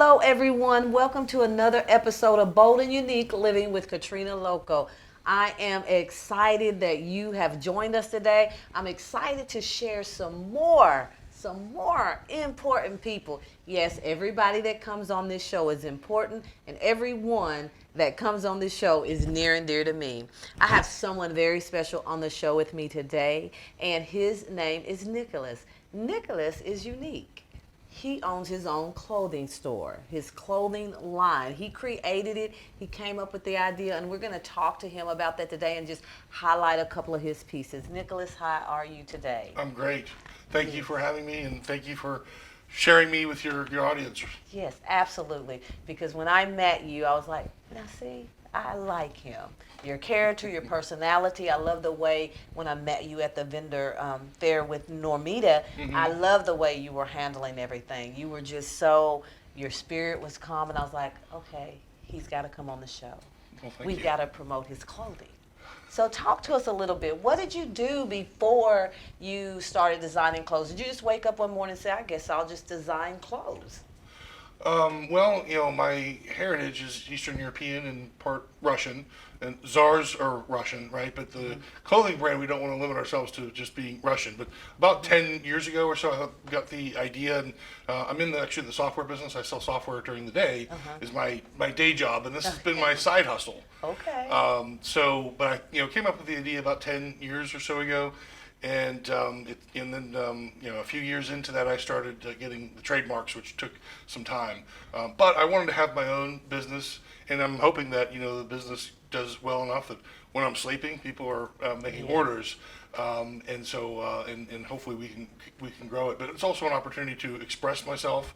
Hello, everyone. Welcome to another episode of Bold and Unique Living with Katrina Lokko. I am excited that you have joined us today. I'm excited to share some more important people. Yes, everybody that comes on this show is important, and everyone that comes on this show is near and dear to me. I have someone very special on the show with me today, and his name is Nicolas. Nicolas is unique. He owns his own clothing store, his clothing line. He created it. He came up with the idea, and we're going to talk to him about that today and just highlight a couple of his pieces. Nicolas, how are you today? I'm great. Thank you for having me, and thank you for sharing me with your audience. Yes, absolutely. Because when I met you, I was like, now see, I like him. Your character, your personality. I love the way when I met you at the vendor fair with Normita, I love the way you were handling everything. You were just so, your spirit was calm, and I was like, okay, he's got to come on the show. Well, We've got to promote his clothing. So talk to us a little bit. What did you do before you started designing clothes? Did you just wake up one morning and say, I guess I'll just design clothes? Well, my heritage is Eastern European and part Russian, and Czars are Russian, right? But the clothing brand, we don't want to limit ourselves to just being Russian. But about 10 years ago or so, I got the idea, and I'm in actually the software business. I sell software during the day, is my day job, and this has been my side hustle. Okay. But I came up with the idea about 10 years or so ago. And then a few years into that, I started getting the trademarks, which took some time. But I wanted to have my own business, and I'm hoping that the business does well enough that when I'm sleeping, people are making orders, and hopefully we can grow it. But it's also an opportunity to express myself.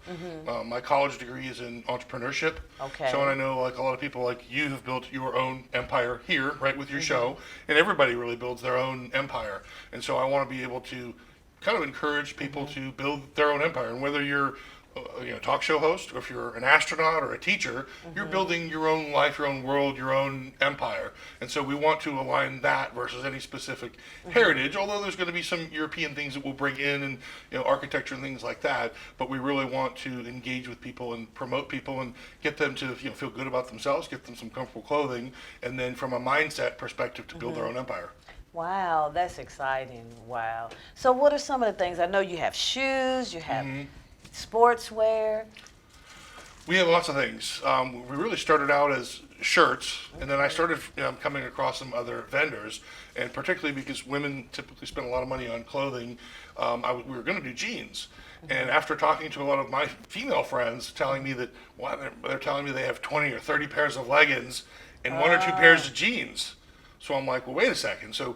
My college degree is in entrepreneurship. Okay. So, and I know like a lot of people like you have built your own empire here, right, with your show, and everybody really builds their own empire. And so I want to be able to kind of encourage people to build their own empire. And whether you're a talk show host, or if you're an astronaut or a teacher, you're building your own life, your own world, your own empire. And so we want to align that versus any specific heritage, although there's going to be some European things that we'll bring in, and architecture and things like that. But we really want to engage with people and promote people and get them to feel good about themselves, get them some comfortable clothing, and then from a mindset perspective to build their own empire. Wow, that's exciting. Wow. So what are some of the things? I know you have shoes, you have sportswear. We have lots of things. We really started out as shirts, and then I started coming across some other vendors, and particularly because women typically spend a lot of money on clothing, we were going to do jeans. And after talking to a lot of my female friends, telling me that they're telling me they have 20 or 30 pairs of leggings and one or two pairs of jeans. So I'm like, well, wait a second. So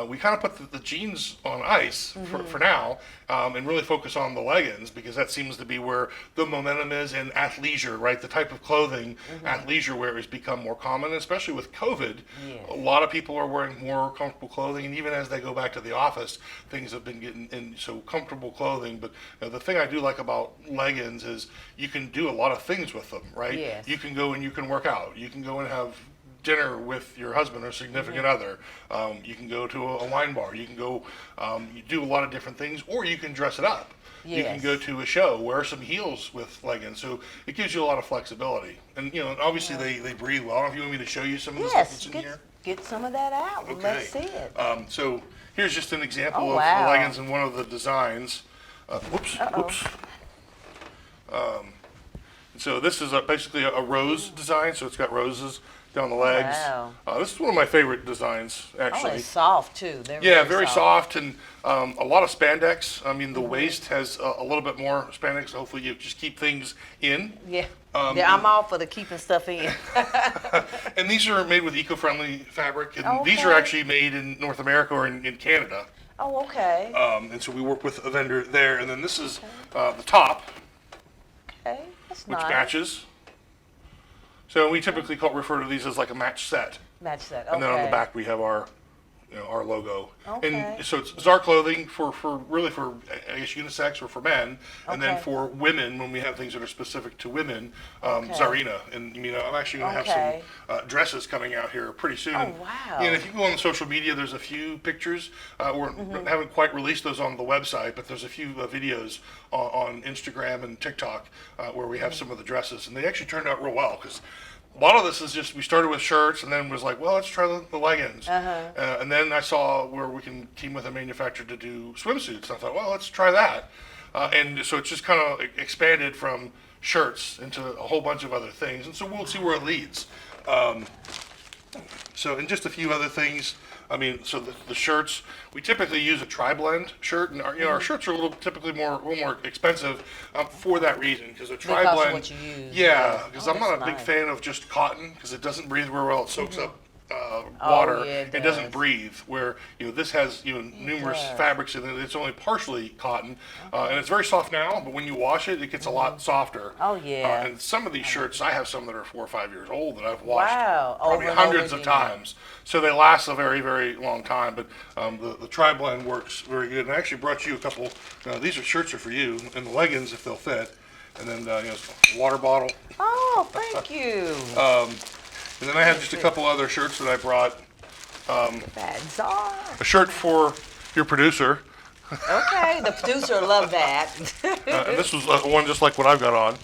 we kind of put the jeans on ice for now, and really focus on the leggings, because that seems to be where the momentum is in athleisure, right? The type of clothing, athleisure wear has become more common, especially with COVID. Yes. A lot of people are wearing more comfortable clothing, and even as they go back to the office, things have been getting in so comfortable clothing. But the thing I do like about leggings is you can do a lot of things with them, right? Yes. You can go and you can work out. You can go and have dinner with your husband or significant other. You can go to a wine bar. You can go, you do a lot of different things, or you can dress it up. Yes. You can go to a show, wear some heels with leggings. So it gives you a lot of flexibility. And obviously they breathe well. I don't know if you want me to show you some of the stuff that's in here. Get some of that out. Okay. Let's see it. So here's just an example of wow. the leggings in one of the designs. Whoops. So this is basically a rose design. So it's got roses down the legs. Wow. This is one of my favorite designs, actually. Oh, it's soft too. They're Very soft, and a lot of spandex. I mean, the waist has a little bit more spandex. Hopefully, you just keep things in. Yeah. I'm all for the keeping stuff in. And these are made with eco-friendly fabric, and these are actually made in North America or in Canada. Oh, okay. And so we work with a vendor there, and then this is the top, Okay, that's which nice. matches. So we typically refer to these as like a match set. Match that. Okay. And then on the back we have our our logo. Okay. And so it's Czar Clothing for really for, I guess, unisex or for men, and then Okay. for women when we have things that are specific to women, Okay. Czarina. And I'm actually going to Okay. have some dresses coming out here pretty soon. Oh, wow. And if you go on social media, there's a few pictures. We Mm-hmm. haven't quite released those on the website, but there's a few videos on Instagram and TikTok where we have Mm-hmm. some of the dresses, and they actually turned out real well because a lot of this is just we started with shirts and then was like, well, let's try the leggings. And then I saw where we can team with a manufacturer to do swimsuits. I thought, well, let's try that. And so it's just kind of expanded from shirts into a whole bunch of other things. And so we'll see where it leads. So, and just a few other things. So the shirts, we typically use a tri-blend shirt, and our shirts are a little more expensive for that reason, because a Because of tri-blend. what you use. Yeah, because Oh, I'm not a that's big nice. fan of just cotton, because it doesn't breathe very well. It soaks up water. yeah, it It doesn't does. breathe. Where this has numerous does. fabrics in it. It's only partially cotton, and it's very soft now. But when you wash it, it gets a lot softer. Oh, yeah. And some of these shirts, I have some that are 4 or 5 years old that I've washed Wow. probably Over and hundreds over of again. times. So they last a very, very long time. But the tri-blend works very good. And I actually brought you a couple. These shirts are for you, and the leggings if they'll fit. And then water bottle. Oh, thank you. And then I have just a couple other shirts that I brought. That Czar. A shirt for your producer. Okay, the producer loved that. And this was one just like what I've got on.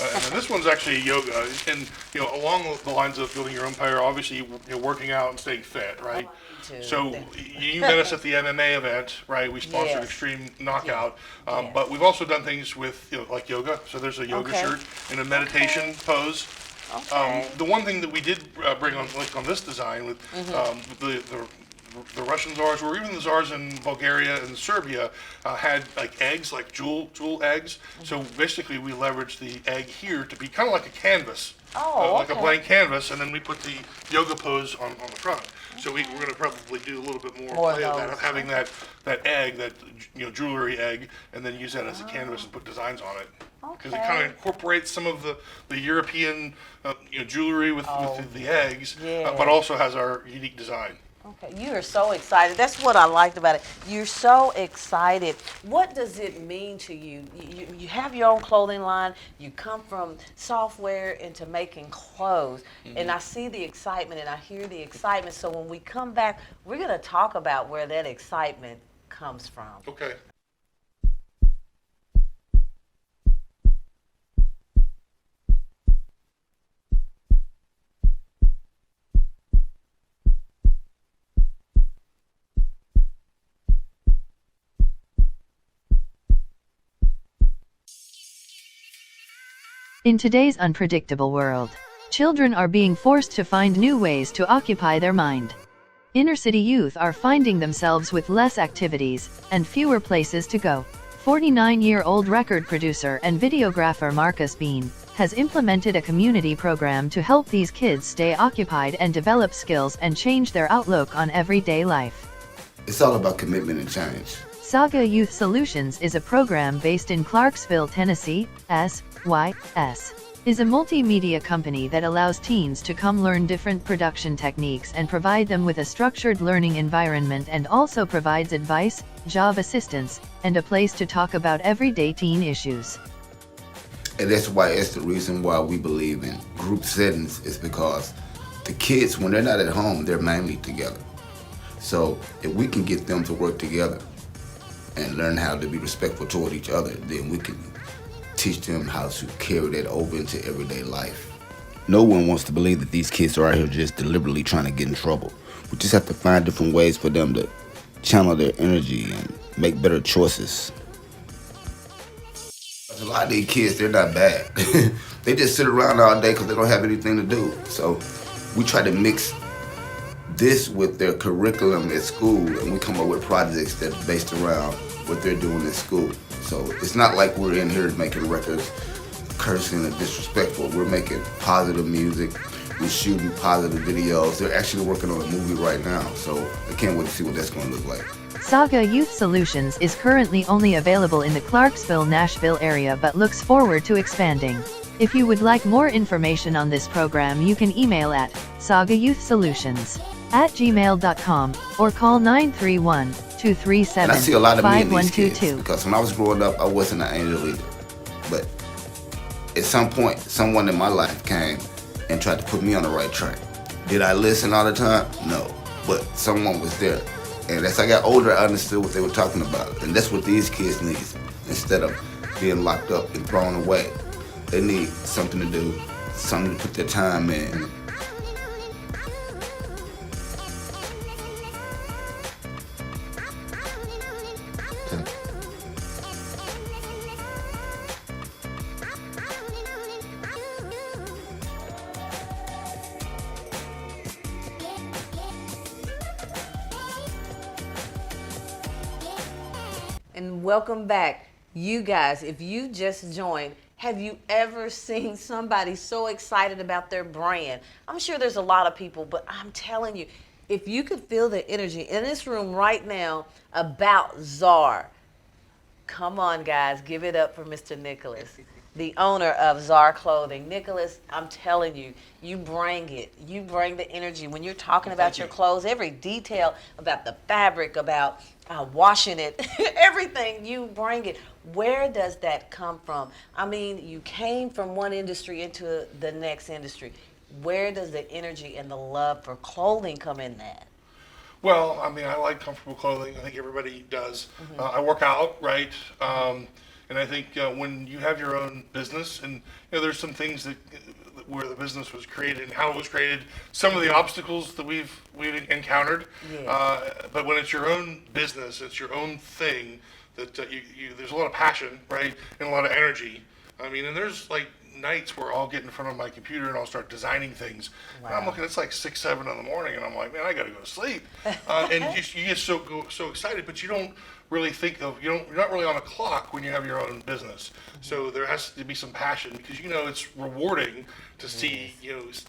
And then this one's actually yoga, and along the lines of building your empire. Obviously, working out and staying fit, right? too. So you met us at the MMA event, right? We sponsored Yes. Extreme Knockout, Yes. but we've also done things with like yoga. So there's a yoga Okay. shirt and a meditation pose. Okay. The one thing that we did bring on, like on this design, with the Russian czars, or even the czars in Bulgaria and Serbia, had like eggs, like jewel eggs. So basically, we leveraged the egg here to be kind of like a canvas, Oh, like a okay. blank canvas, and then we put the yoga pose on the front. So we're going to probably do a little bit more More play of of that, those. of having that egg, that jewelry egg, and then use that as a canvas and put designs on it. Because it Okay. kind of incorporates some of the European jewelry with the eggs, yeah. but also has our unique design. Okay, you are so excited. That's what I liked about it. You're so excited. What does it mean to you? You have your own clothing line. You come from software into making clothes. And I see the excitement and I hear the excitement. So when we come back, we're going to talk about where that excitement comes from. Okay. In today's unpredictable world, children are being forced to find new ways to occupy their mind. Inner-city youth are finding themselves with less activities and fewer places to go. 49-year-old record producer and videographer Marcus Bean has implemented a community program to help these kids stay occupied and develop skills and change their outlook on everyday life. It's all about commitment and change. Saga Youth Solutions is a program based in Clarksville, Tennessee. SYS is a multimedia company that allows teens to come learn different production techniques and provide them with a structured learning environment, and also provides advice, job assistance, and a place to talk about everyday teen issues. And that's why it's the reason why we believe in group settings, is because the kids, when they're not at home, they're mainly together. So if we can get them to work together and learn how to be respectful toward each other, then we can teach them how to carry that over into everyday life. No one wants to believe that these kids are out here just deliberately trying to get in trouble. We just have to find different ways for them to channel their energy and make better choices. A lot of these kids, they're not bad. They just sit around all day because they don't have anything to do. So we try to mix this with their curriculum at school, and we come up with projects that are based around what they're doing at school. So it's not like we're in here making records cursing and disrespectful. We're making positive music. We're shooting positive videos. They're actually working on a movie right now, so I can't wait to see what that's going to look like. Saga Youth Solutions is currently only available in the Clarksville-Nashville area, but looks forward to expanding. If you would like more information on this program, you can email at sagayouthsolutions. @gmail.com or call 931-237-5122. And I see a lot of me in these kids because when I was growing up, I wasn't an angel either. But at some point, someone in my life came and tried to put me on the right track. Did I listen all the time? No. But someone was there. And as I got older, I understood what they were talking about. And that's what these kids need. Instead of being locked up and thrown away, they need something to do, something to put their time in. And welcome back. You guys, if you just joined, have you ever seen somebody so excited about their brand? I'm sure there's a lot of people, but I'm telling you, if you could feel the energy in this room right now about Czar, come on, guys, give it up for Mr. Nicolas, the owner of Czar Clothing. Nicolas, I'm telling you, you bring it. You bring the energy. When you're talking about your clothes, every detail about the fabric, about washing it, everything, you bring it. Where does that come from? I mean, you came from one industry into the next industry. Where does the energy and the love for clothing come in that? Well, I mean, I like comfortable clothing. I think everybody does. I work out, right? And I think when you have your own business, and there's some things that where the business was created and how it was created, some of the obstacles that we've encountered. Yeah. But when it's your own business, it's your own thing. That there's a lot of passion, right, and a lot of energy. I mean, and there's like nights where I'll get in front of my computer and I'll start designing things. Wow. And I'm looking, it's like 6, 7 in the morning, and I'm like, man, I got to go to sleep. And you get so excited, but you don't really think of, you're not really on a clock when you have your own business. So there has to be some passion because it's rewarding to see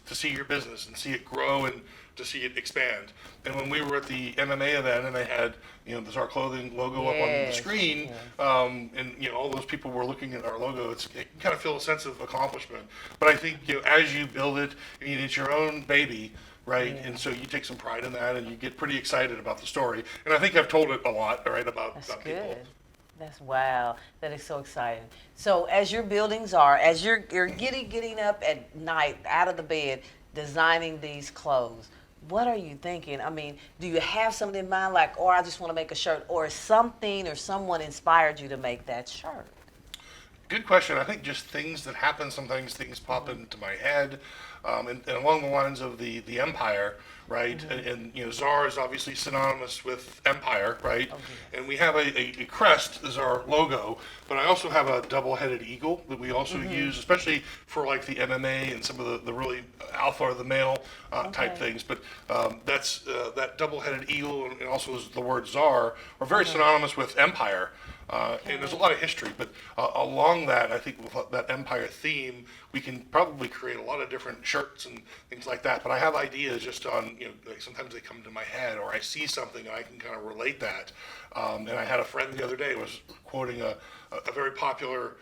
to see your business and see it grow and to see it expand. And when we were at the MMA event and they had the Czar Clothing logo up on the screen, and all those people were looking at our logo, it kind of feel a sense of accomplishment. But I think as you build it, it's your own baby, right? And so you take some pride in that, and you get pretty excited about the story. And I think I've told it a lot, right, about people. That's wow. That is so exciting. So as your buildings are, as you're getting up at night out of the bed, designing these clothes, what are you thinking? I mean, do you have something in mind, like, I just want to make a shirt, or something or someone inspired you to make that shirt? Good question. I think just things that happen. Sometimes things pop into my head, and along the lines of the empire, right? And Czar is obviously synonymous with empire, right? And we have a crest as our logo, but I also have a double-headed eagle that we also use, especially for like the MMA and some of the really alpha or the male type things. But that's that double-headed eagle, and also the word Czar are very synonymous with empire. And there's a lot of history, but along that, I think with that empire theme, we can probably create a lot of different shirts and things like that. But I have ideas just on, like sometimes they come to my head, or I see something and I can kind of relate that. And I had a friend the other day was quoting a very popular,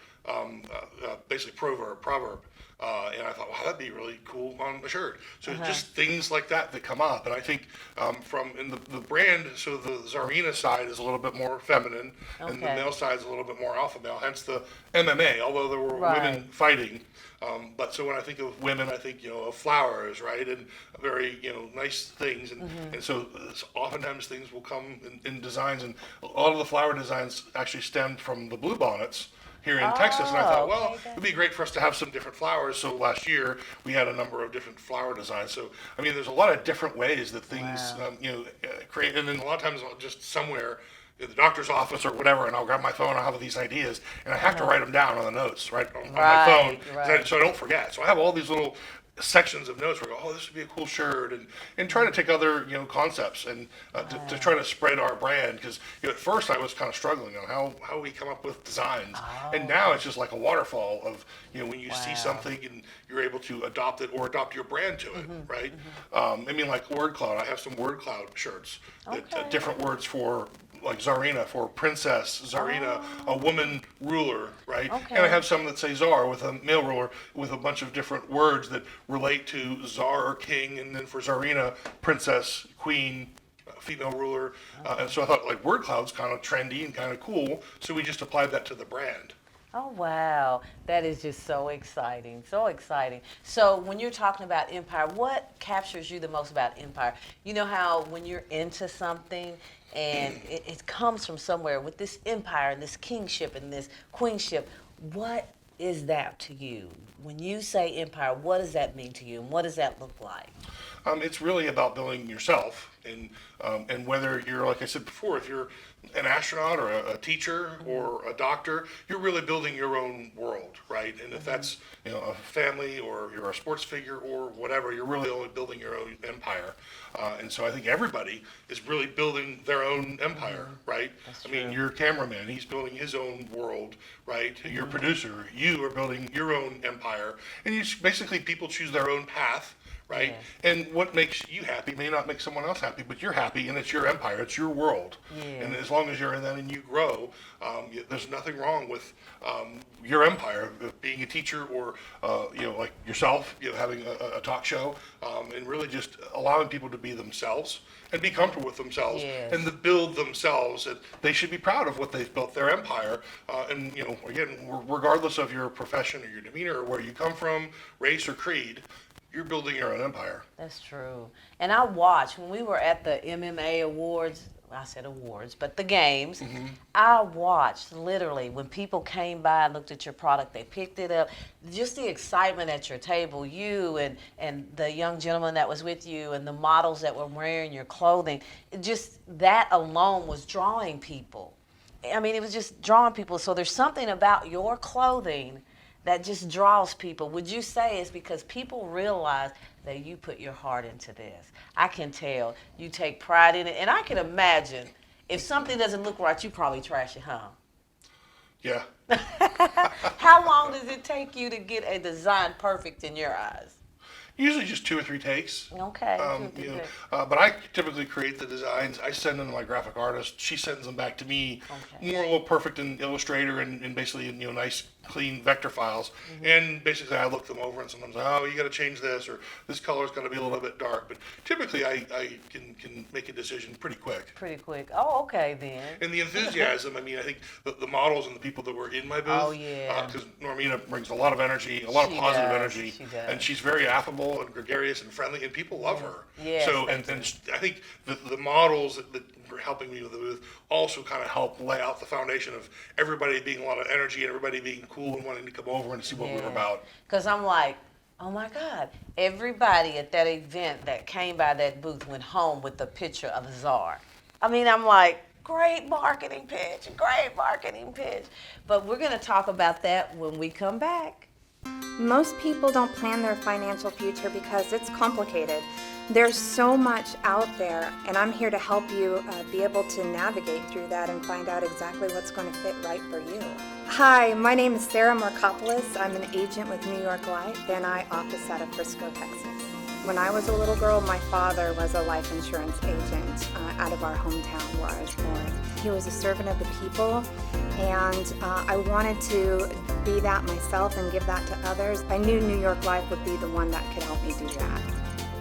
basically proverb. And I thought, wow, that'd be really cool on a shirt. So just things like that come up. And I think in the brand, so the Czarina side is a little bit more feminine, and the male side is a little bit more alpha male, hence the MMA, although there were women fighting. But so when I think of women, I think, of flowers, right? And very, nice things. And so oftentimes things will come in designs. And a lot of the flower designs actually stemmed from the bluebonnets here in Texas, and I thought, well, it'd be great for us to have some different flowers. So last year we had a number of different flower designs. So I mean, there's a lot of different ways that things create, and then a lot of times I'll just somewhere in the doctor's office or whatever, and I'll grab my phone. I'll have these ideas, and I have to write them down on the notes, right, on my phone, so I don't forget. So I have all these little sections of notes where I go, this would be a cool shirt, and try to take other concepts and to try to spread our brand, because at first I was kind of struggling on how we come up with designs, and now it's just like a waterfall of when you see something and you're able to adopt it or adopt your brand to it, right? I mean, like word cloud. I have some word cloud shirts that different words for like Tsarina for princess, Tsarina, a woman ruler, right? Okay. And I have some that say Tsar with a male ruler with a bunch of different words that relate to Tsar or king, and then for Tsarina, princess, queen, female ruler. And so I thought like word cloud's kind of trendy and kind of cool, so we just applied that to the brand. Oh, wow. That is just so exciting. So exciting. So, when you're talking about empire, what captures you the most about empire? You know how when you're into something and it comes from somewhere with this empire and this kingship and this queenship, what is that to you? When you say empire, what does that mean to you and what does that look like? It's really about building yourself, and whether you're, like I said before, if you're an astronaut or a teacher or a doctor, you're really building your own world, right? And if that's a family or you're a sports figure or whatever, you're really only building your own empire. And so I think everybody is really building their own empire, right? That's I mean, true. your cameraman, he's building his own world, right? Your producer, you are building your own empire, and basically people choose their own path. Right? Yeah. And what makes you happy may not make someone else happy, but you're happy and it's your empire, it's your world. Yeah. And as long as you're in that and you grow, there's nothing wrong with your empire, being a teacher or, like yourself, having a talk show, and really just allowing people to be themselves and be comfortable with themselves Yes. and to build themselves. And they should be proud of what they've built, their empire. And, again, regardless of your profession or your demeanor or where you come from, race or creed, you're building your own empire. That's true. And I watched when we were at the MMA awards, I said awards, but the games, I watched literally when people came by and looked at your product, they picked it up, just the excitement at your table, you and the young gentleman that was with you and the models that were wearing your clothing, just that alone was drawing people. I mean, it was just drawing people. So there's something about your clothing that just draws people. Would you say it's because people realize that you put your heart into this? I can tell you take pride in it, and I can imagine if something doesn't look right, you probably trash it, huh? Yeah. How long does it take you to get a design perfect in your eyes? Usually just 2 or 3 takes. Okay. 2 or 3 takes. But I typically create the designs. I send them to my graphic artist. She sends them back to me, Okay. more perfect in Illustrator and basically in nice clean vector files. And basically I look them over and sometimes you got to change this or this color's got to be a little bit dark. But typically I can make a decision pretty quick. Pretty quick. Oh, okay then. And the enthusiasm, I mean, I think the models and the people that were in my booth, Oh, yeah. because Normina brings a lot of energy, a lot of She positive does. energy, She does. and she's very affable and gregarious and friendly, and people love her. Yes, So, they and do. I think the models that were helping me with the booth also kind of help lay out the foundation of everybody being a lot of energy and everybody being cool and wanting to come over and see what we were about. Because I'm like, oh my God, everybody at that event that came by that booth went home with a picture of Czar. I mean, I'm like, great marketing pitch, great marketing pitch. But we're going to talk about that when we come back. Most people don't plan their financial future because it's complicated. There's so much out there, and I'm here to help you be able to navigate through that and find out exactly what's going to fit right for you. Hi, my name is Sarah Markopoulos. I'm an agent with New York Life, and I office out of Frisco, Texas. When I was a little girl, my father was a life insurance agent out of our hometown where I was born. He was a servant of the people, and I wanted to be that myself and give that to others. I knew New York Life would be the one that could help me do that.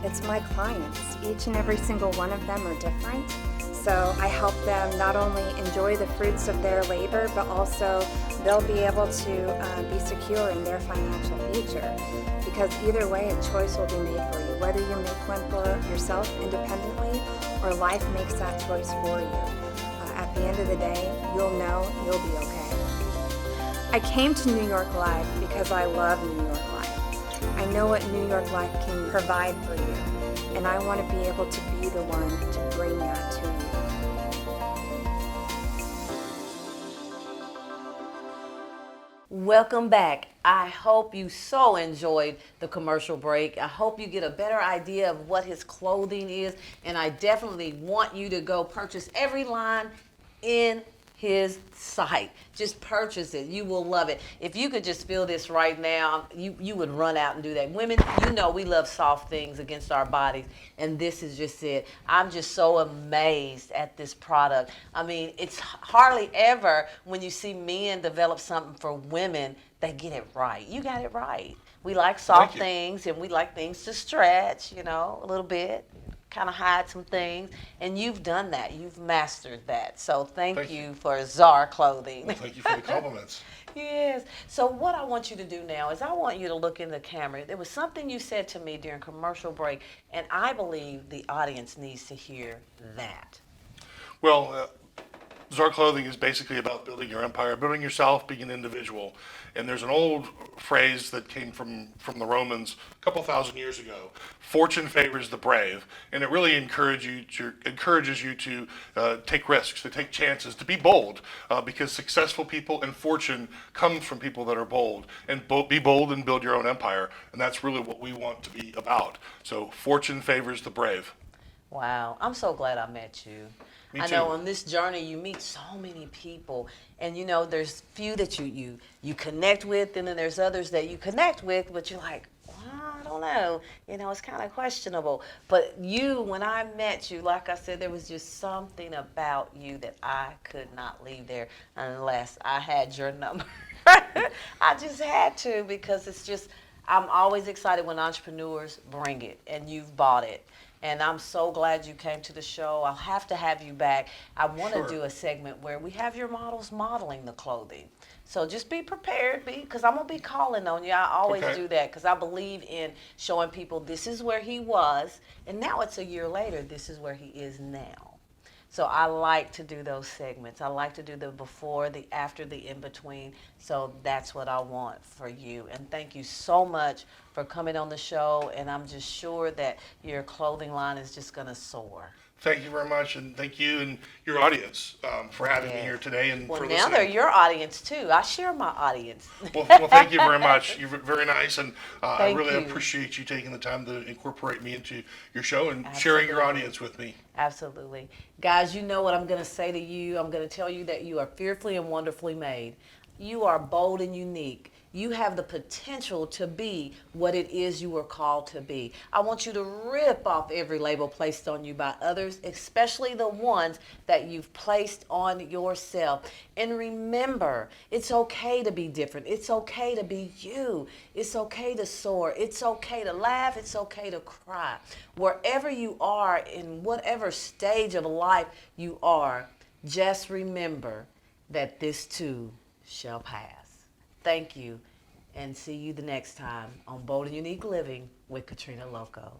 It's my clients. Each and every single one of them are different. So I help them not only enjoy the fruits of their labor, but also they'll be able to be secure in their financial future. Because either way, a choice will be made for you. Whether you make one for yourself independently or life makes that choice for you. At the end of the day, you'll know you'll be okay. I came to New York Life because I love New York Life. I know what New York Life can provide for you, and I want to be able to be the one to bring that to you. Welcome back. I hope you so enjoyed the commercial break. I hope you get a better idea of what his clothing is, and I definitely want you to go purchase every line in his site. Just purchase it. You will love it. If you could just feel this right now, you would run out and do that. Women, you know we love soft things against our bodies, and this is just it. I'm just so amazed at this product. I mean, it's hardly ever when you see men develop something for women, they get it right. You got it right. We like soft things, and we like things to stretch, you know, a little bit, kind of hide some things, and you've done that. You've mastered that. So thank you for Czar Clothing. Well, thank you for the compliments. Yes. So what I want you to do now is I want you to look in the camera. There was something you said to me during commercial break, and I believe the audience needs to hear that. Well, Czar Clothing is basically about building your empire, building yourself, being an individual. And there's an old phrase that came from the Romans a couple thousand years ago: fortune favors the brave. And it really encourages you to take risks, to take chances, to be bold, because successful people and fortune comes from people that are bold. And be bold and build your own empire. And that's really what we want to be about. So fortune favors the brave. Wow. I'm so glad I met you. Me I too. know on this journey you meet so many people, and you know there's few that you connect with, and then there's others that you connect with, but you're like, well, I don't know, you know, it's kind of questionable. But you, when I met you, like I said, there was just something about you that I could not leave there unless I had your number. I just had to, because it's just, I'm always excited when entrepreneurs bring it, and you've bought it. And I'm so glad you came to the show. I'll have to have you back. I want to do a segment where we have your models modeling the clothing. So just be prepared, because I'm going to be calling on you. I always do that, because I believe in showing people this is where he was, and now it's a year later, this is where he is now. So I like to do those segments. I like to do the before, the after, the in between. So that's what I want for you. And thank you so much for coming on the show. And I'm just sure that your clothing line is just going to soar. Thank you very much, and thank you and your audience for having me here today and Well, for now listening. they're your audience too. I share my audience. Well, thank you very much. You're very nice, and I really appreciate you taking the time to incorporate me into your show and sharing your audience with me. Absolutely. Guys, you know what I'm going to say to you. I'm going to tell you that you are fearfully and wonderfully made. You are bold and unique. You have the potential to be what it is you were called to be. I want you to rip off every label placed on you by others, especially the ones that you've placed on yourself. And remember, it's okay to be different. It's okay to be you. It's okay to soar. It's okay to laugh. It's okay to cry. Wherever you are, in whatever stage of life you are, just remember that this too shall pass. Thank you, and see you the next time on Bold and Unique Living with Katrina Lokko.